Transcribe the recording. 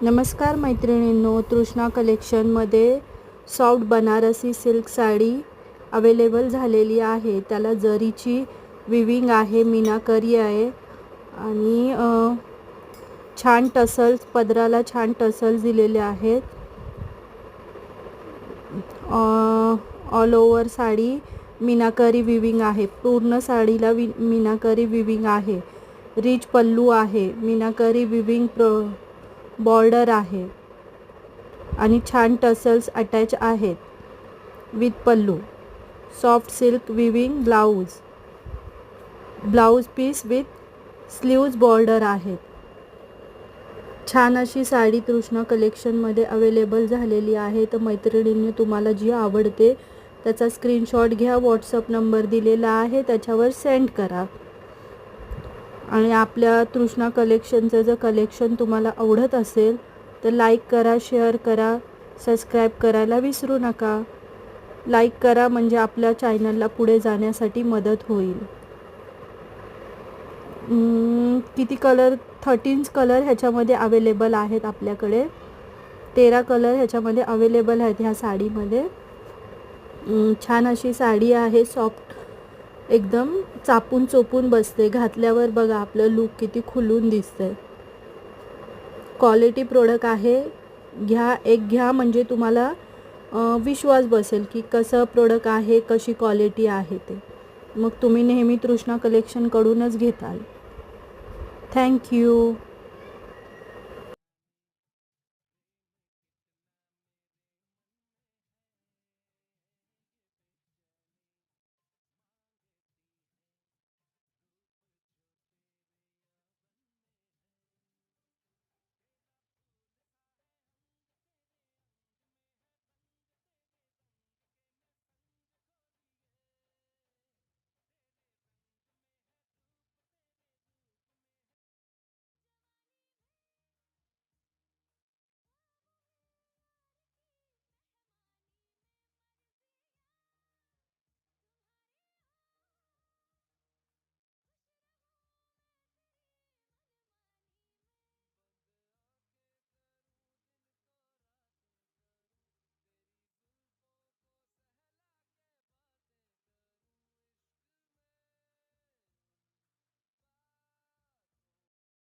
नमस्कार मैत्रिणींनो, तृष्णा कलेक्शनमध्ये soft Banarasi silk sari available झालेली आहे. त्याला जरीची विविंग आहे, मीनाकरी आहे आणि छान टसल्स, पदराला छान टसल्स दिलेले आहेत. All over sari meenakari viewing आहे. पूर्ण साडीला मीनाकरी विविंग आहे. रिच पल्लू आहे, मीनाकरी विविंग बॉर्डर आहे आणि छान टसल्स अटॅच आहेत with pallu. Soft silk weaving blouse piece with sleeves border आहेत. छान अशी साडी तृष्णा कलेक्शनमध्ये अवेलेबल झालेली आहे. तर मैत्रिणींनी तुम्हाला जी आवडते त्याचा स्क्रीनशॉट घ्या, व्हॉट्सअप नंबर दिलेला आहे त्याच्यावर सेंड करा. आणि आपल्या तृष्णा कलेक्शनचं जर कलेक्शन तुम्हाला आवडत असेल तर लाईक करा, शेअर करा, सबस्क्राईब करायला विसरू नका. लाईक करा म्हणजे आपल्या चॅनलला पुढे जाण्यासाठी मदत होईल. किती कलर? 13 कलर ह्याच्यामध्ये अवेलेबल आहेत आपल्याकडे. 13 कलर ह्याच्यामध्ये अवेलेबल आहेत ह्या साडीमध्ये. छान अशी साडी आहे, सॉफ्ट, एकदम चापून चोपून बसते. घातल्यावर बघा आपलं लुक किती खुलून दिसतंय. क्वालिटी प्रोडक्ट आहे. घ्या म्हणजे तुम्हाला विश्वास बसेल की कसं प्रोडक्ट आहे, कशी क्वालिटी आहे ते. मग तुम्ही नेहमी तृष्णा कलेक्शनकडूनच घेताल. थँक्यू.